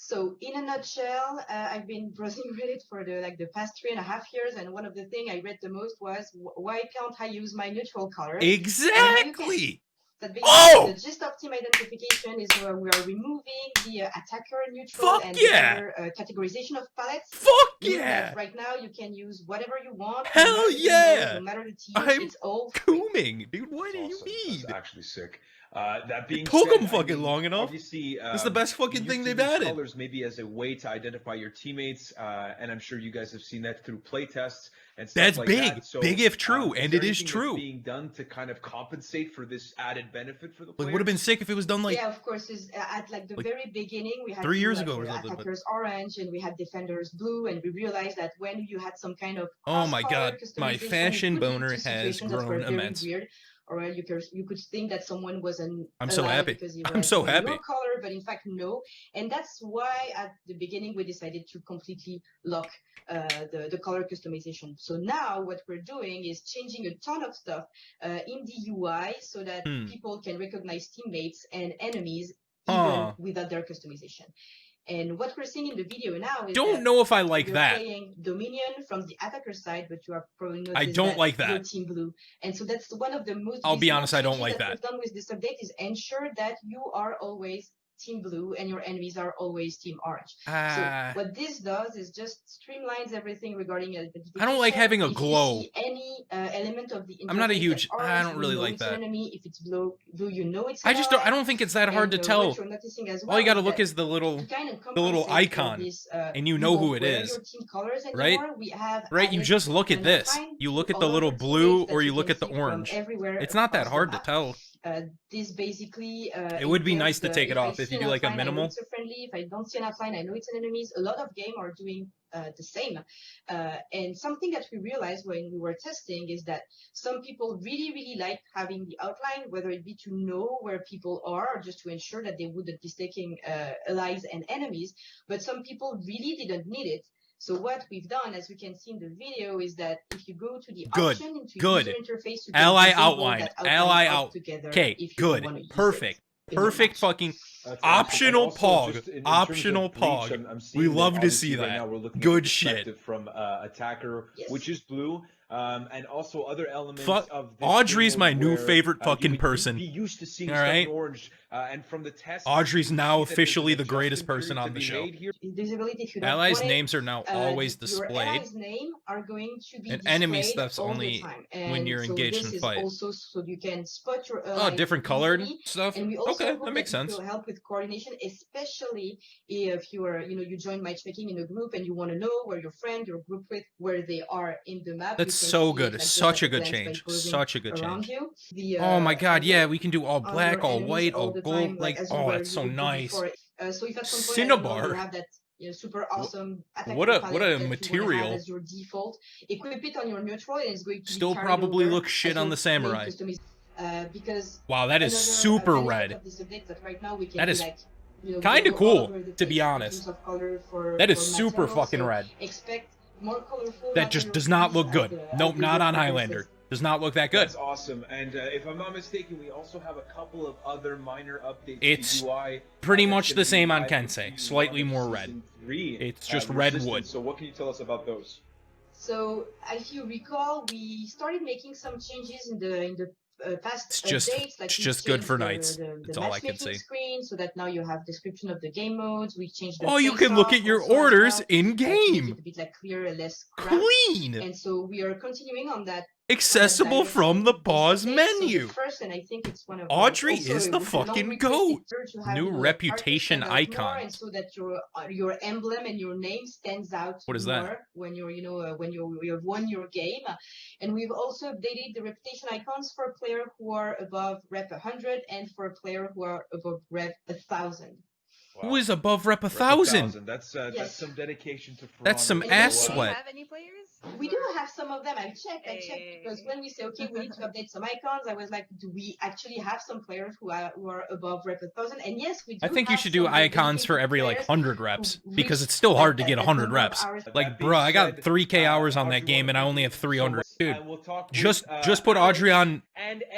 So in a nutshell, I've been browsing Reddit for the past 3.5 years, and one of the things I read the most was why can't I use my neutral colors? Exactly. That basically the gist of team identification is where we are removing the attacker neutral and the other categorization of palettes. Yeah. Right now you can use whatever you want. Hell yeah. No matter the team, it's all cooming, dude. What do you mean? That's actually sick. That being took said, them fucking long enough. Obviously, it's the best fucking thing they've added. Colors maybe as a way to identify your teammates, and I'm sure you guys have seen that through playtests and stuff That's like big. that. So, big if true, and it is true. That's being done to kind of compensate for this added benefit for the players. Like, would have been sick if it was done like of course. At the very beginning, we had 3 years ago or something. Attackers orange, and we had defenders blue, and we realized that when you had some kind of oh my god, my fashion boner has grown immense. Weird. Or you could think that someone was an I'm so happy. Because I'm so happy. Your color, but in fact no. And that's why at the beginning we decided to completely lock the color customization. So now what we're doing is changing a ton of stuff in the UI so that people can recognize teammates and enemies even without their customization. And what we're seeing in the video now is don't know if I like that. Playing Dominion from the attacker side, but you are probably noticing I don't like that. You're Team Blue, and so that's one of the most. I'll be honest, I don't like that. We've done with this update is ensure that you are always Team Blue and your enemies are always Team Orange. So what this does is just streamlines everything regarding I don't like having a glow. Any element of the I'm not a huge. I don't really like that. Enemy. If it's blue, you know it's. I just don't. I don't think it's that hard to tell. All you got to look is the little icon, and you know who it is, right? Right. You just look at this. You look at the little blue, or you look at the orange. It's not that hard to tell. This basically it would be nice to take it off if you do like a minimal. It's friendly. If I don't see an outline, I know it's an enemies. A lot of games are doing the same. And something that we realized when we were testing is that some people really like having the outline, whether it be to know where people are or just to ensure that they wouldn't be taking allies and enemies. But some people really didn't need it. So what we've done, as we can see in the video, is that if you go to the option into user interface, you can ally outline, ally out. Together. Okay, good, perfect. Perfect fucking optional pog. Optional pog. We love to see that. Good shit. From attacker, which is blue. And also other elements of Audrey's my new favorite fucking person. Used to seeing orange, and from the test, Audrey's now officially the greatest person on the show. Allies' names are now always displayed. And enemy stuff's only when you're engaged in fight. Also so you can spot your different colored stuff. Okay, that makes sense. Help with coordination, especially if you are, you join matchmaking in a group and you want to know where your friend, your group with, where they are in the map. That's so good. Such a good change. Such a good change. Oh my god, yeah, we can do all black, all white, all gold. Like, oh, that's so nice. So if at some point Cinnabar. you have that super awesome what a material. As your default, equip it on your neutral and it's going to still probably look shit on the samurai. Because wow, that is super red. That is kind of cool, to be honest. That is super fucking red. That just does not look good. Nope, not on Highlander. Does not look that good. That's awesome. And if I'm not mistaken, we also have a couple of other minor updates. It's pretty much the same on Kensei, slightly more red. It's just red wood. So what can you tell us about those? So if you recall, we started making some changes in the past updates. It's just good for knights. That's all I can say. Screen, so that now you have description of the game modes. We changed the you can look at your orders in game. A bit like clearer, less clean. And so we are continuing on that. Accessible from the pause menu. First, and I think it's one of Audrey is the fucking goat. New reputation icon. And so that your emblem and your name stands out. What is that? When you're when you have won your game, and we've also updated the reputation icons for players who are above rep 100 and for a player who are above rep 1,000. Wow. Who is above rep 1,000? That's some dedication to. That's some ass sweat. Do you have any players? We do have some of them. I checked because when we say okay, we need to update some icons, I was like, do we actually have some players who are above rep 1,000? And yes, we do. I think you should do icons for every like 100 reps because it's still hard to get 100 reps. Like, bruh, I got 3K hours on that game and I only have 300. Dude, just put Audrey on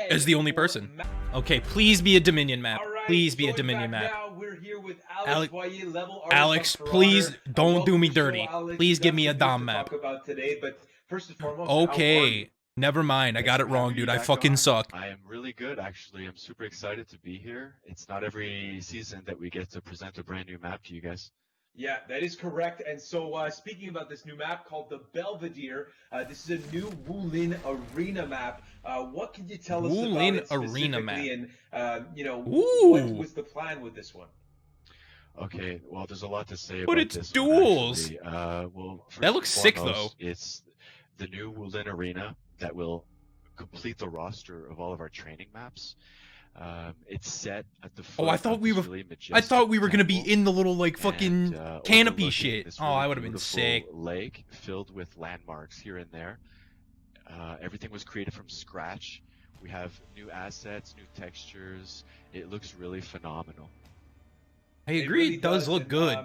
as the only person. Okay, please be a Dominion map. Please be a Dominion map. we're here with Alex Voyer, level artist Alex, please don't do me dirty. Please give me a Dom map. Talk about today, but first and foremost, okay, never mind. I got it wrong, dude. I fucking suck. I am really good, actually. I'm super excited to be here. It's not every season that we get to present a brand new map to you guys. Yeah, that is correct. And so speaking about this new map called the Belvedere, this is a new Wulin Arena map. What can you tell us about it specifically? And, what was the plan with this one? Okay, well, there's a lot to say but about it's this Duels. Well, that looks sick, though. It's the new Wulin Arena that will complete the roster of all of our training maps. It's set at the foot I thought we were. I thought we were gonna be in the little like fucking canopy shit. Really I would have been sick. Lake filled with landmarks here and there. Everything was created from scratch. We have new assets, new textures. It looks really phenomenal. I agree. Really it does look good.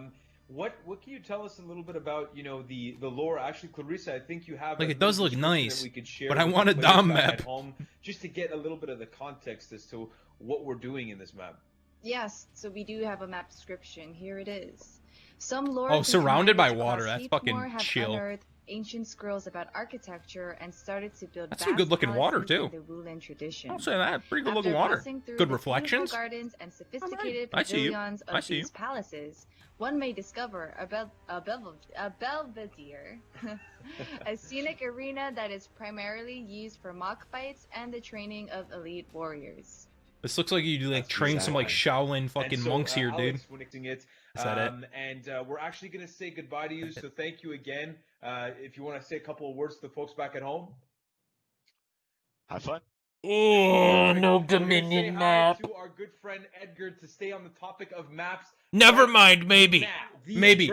What can you tell us a little bit about the lore? Actually, Clarissa, I think you have like it does look nice, we could share but I want a Dom map home just to get a little bit of the context as to what we're doing in this map. Yes, so we do have a map description. Here it is. Some lore surrounded by water. That's fucking chill. Unearthed ancient scrolls about architecture and started to build. That's some good looking water too. The Wulin tradition. I'll say that. Pretty good looking water. Good reflections. Gardens and sophisticated pavilions of these palaces. One may discover a Belvedere, a scenic arena that is primarily used for mock fights and the training of elite warriors. This looks like you like train some like Shaolin fucking monks here, dude. Is that it? And we're actually gonna say goodbye to you. So thank you again. If you want to say a couple of words to the folks back at home. Have fun. Oh, no Dominion map. To our good friend Edgar to stay on the topic of maps. Never mind, maybe. Maybe.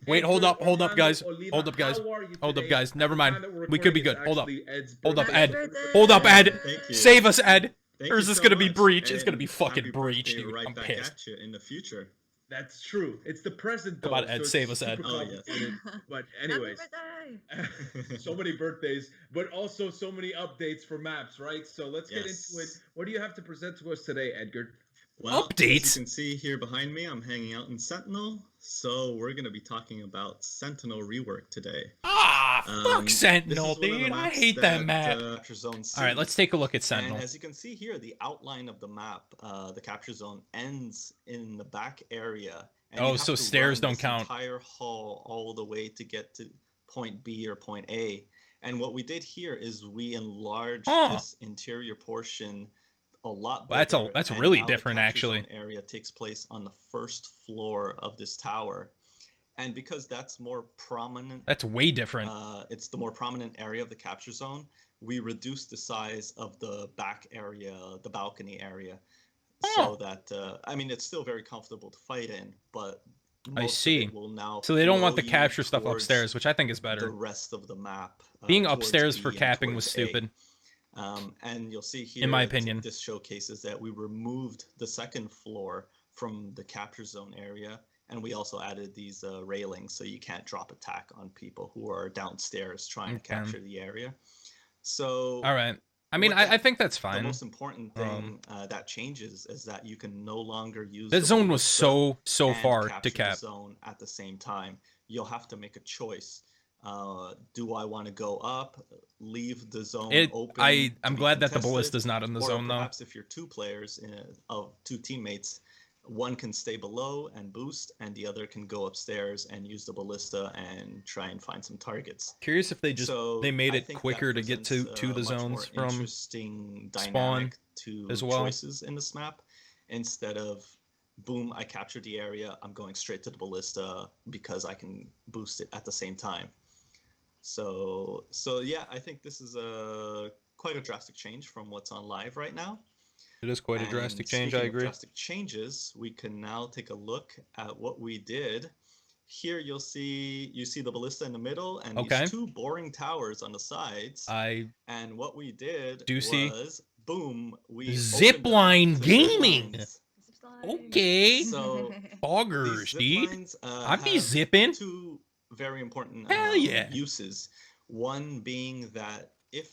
Wait, hold up, guys. Hold up, guys. Never mind. We could be good. Hold up, Ed. Hold up, Ed. Save us, Ed. Or is this gonna be Breach? It's gonna be fucking Breach, dude. I'm pissed. In the future. That's true. It's the present, though. Come on, Ed. Save us, Ed. Oh, yes. But anyways, so many birthdays, but also so many updates for maps, right? So let's get into it. What do you have to present to us today, Edgar? Well, updates. As you can see here behind me, I'm hanging out in Sentinel. So we're going to be talking about Sentinel rework today. Fuck Sentinel, dude. I hate that map. Alright, let's take a look at Sentinel. And as you can see here, the outline of the map, the capture zone ends in the back area. And so stairs don't count. Entire hall all the way to get to point B or point A. And what we did here is we enlarged this interior portion a lot better. That's really different, actually. Area takes place on the first floor of this tower. And because that's more prominent... That's way different. It's the more prominent area of the capture zone. We reduced the size of the back area, the balcony area. So that, I mean, it's still very comfortable to fight in, but most of it will now so they don't want the capture stuff upstairs, which I think is better. The rest of the map. Being upstairs for capping was stupid. And you'll see here, in my opinion, this showcases that we removed the second floor from the capture zone area. And we also added these railings so you can't drop attack on people who are downstairs trying to capture the area. So, all right. I mean, I think that's fine. The most important thing that changes is that you can no longer use that zone was so far to cap the zone at the same time. You'll have to make a choice. Do I want to go up, leave the zone open? I'm glad that the ballista's not in the zone, though. Perhaps if you're two players of two teammates, one can stay below and boost, and the other can go upstairs and use the ballista and try and find some targets. Curious if they made it quicker to get to the zones from interesting spawn to as well. Choices in this map, instead of boom, I captured the area, I'm going straight to the ballista because I can boost it at the same time. So yeah, I think this is quite a drastic change from what's on live right now. It is quite a drastic change, I agree. Drastic changes, we can now take a look at what we did. Here you see the ballista in the middle and these two boring towers on the sides. And what we did was, boom, we Zipline Gaming. Okay. So boggers, dude. I'd be zipping. Two very important uses. One being that if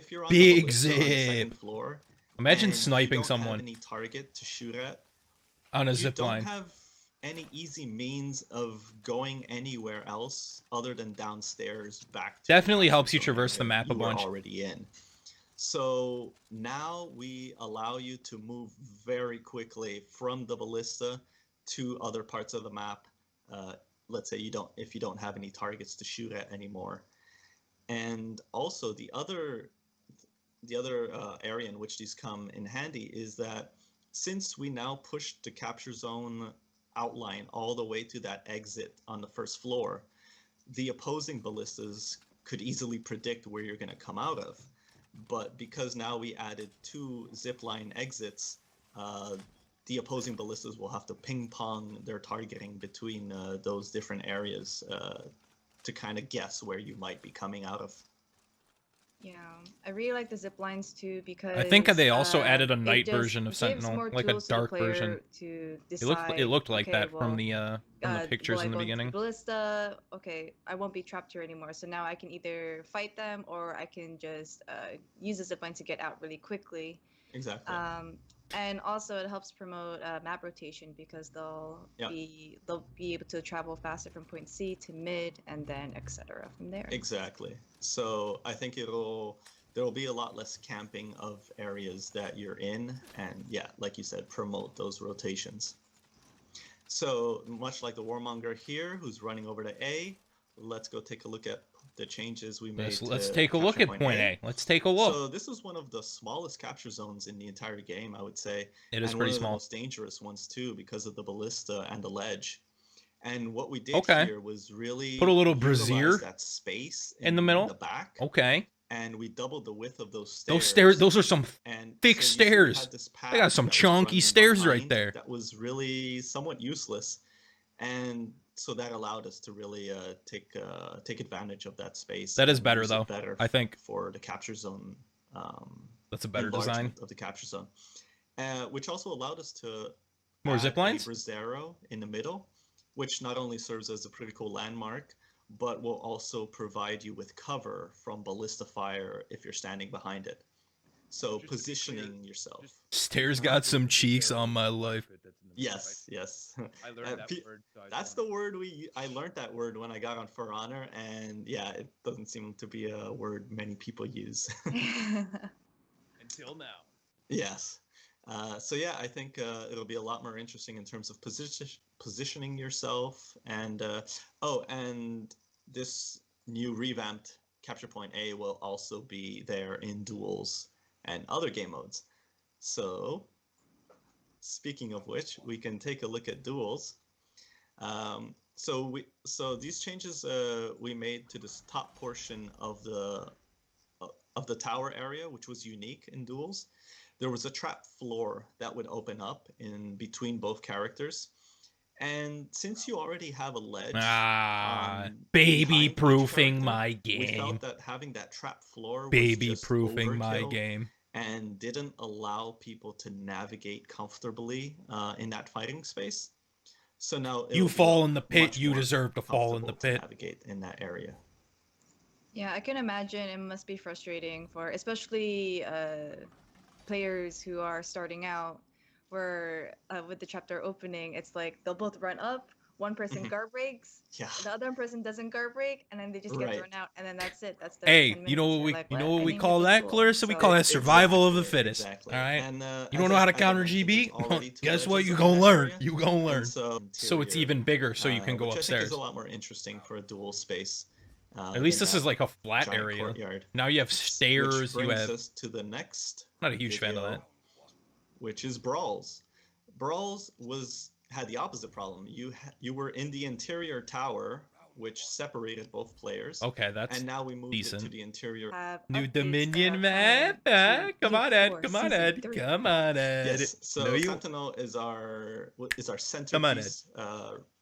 you're on big the zip second floor, imagine sniping you don't someone. have any target to shoot at, on a zip line. You don't have any easy means of going anywhere else other than downstairs back to definitely helps you traverse the map a bunch. Already in. So now we allow you to move very quickly from the ballista to other parts of the map. Let's say if you don't have any targets to shoot at anymore. And also the other area in which these come in handy is that since we now pushed the capture zone outline all the way to that exit on the first floor, the opposing ballistas could easily predict where you're going to come out of. But because now we added 2 zipline exits, the opposing ballistas will have to ping pong their targeting between those different areas to kind of guess where you might be coming out of. Yeah, I really like the zip lines too because I think they also added a night version of Sentinel, like a dark version. To decide, it looked like that well, from the pictures in the beginning. Ballista, okay, I won't be trapped here anymore, so now I can either fight them or I can just use the zip line to get out really quickly. Exactly. And also it helps promote map rotation because they'll be able to travel faster from point C to mid and then etc. from there. Exactly. So I think there'll be a lot less camping of areas that you're in, and yeah, like you said, promote those rotations. So much like the Warmonger here, who's running over to A, let's go take a look at the changes we made. Let's take a look at point A. Let's take a look. So this is one of the smallest capture zones in the entire game, I would say. It is pretty small. One of the most dangerous ones too, because of the ballista and the ledge. And what we did here was really put a little brazier that space in the middle, in the back. Okay. And we doubled the width of those stairs. Those are some thick stairs. They got some chunky stairs right there. That was really somewhat useless, and so that allowed us to really take advantage of that space. That is better though. I think for the capture zone. That's a better design of the capture zone, which also allowed us to more zip lines. A braziero in the middle, which not only serves as a critical landmark, but will also provide you with cover from ballista fire if you're standing behind it. So positioning yourself. Stairs got some cheeks on my life. Yes. I learned that word. So that's the word I learned that word when I got on For Honor, and yeah, it doesn't seem to be a word many people use. Until now. Yes. So yeah, I think it'll be a lot more interesting in terms of positioning yourself, and and this new revamped capture point A will also be there in Duels and other game modes. So speaking of which, we can take a look at Duels. So these changes we made to this top portion of the tower area, which was unique in Duels. There was a trap floor that would open up in between both characters. And since you already have a ledge, baby-proofing my game. We felt that having that trap floor was baby-proofing my game, and didn't allow people to navigate comfortably in that fighting space. So now you fall in the pit. You deserve to fall in the pit. Navigate in that area. Yeah, I can imagine it must be frustrating for especially players who are starting out, where with the chapter opening, it's like they'll both run up, one person guard breaks, the other person doesn't guard break, and then they just get thrown out, and then that's it. That's the hey, you know what we call that, Clarissa? We call that survival of the fittest. Exactly. All right. And, you don't know how to counter GB? Guess what? You gonna learn. You gonna learn. So it's even bigger, so you can go upstairs. I think is a lot more interesting for a dual space. At least this is like a flat area. Courtyard. Now you have stairs. Which brings us to the next. Not a huge fan of that. Which is Brawls. Brawls had the opposite problem. You were in the interior tower, which separated both players. Okay, that's and now we moved decent. it to the interior. New Dominion map. Come on, Ed. Come on, Ed. Come on, Ed. Yes. So Sentinel is our centerpiece.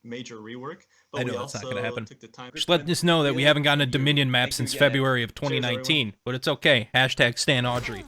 Major rework. But I know we that's also not going to happen. Took the time Just letting us know that we haven't gotten a Dominion map since February of 2019, but it's okay. #StanAudrey.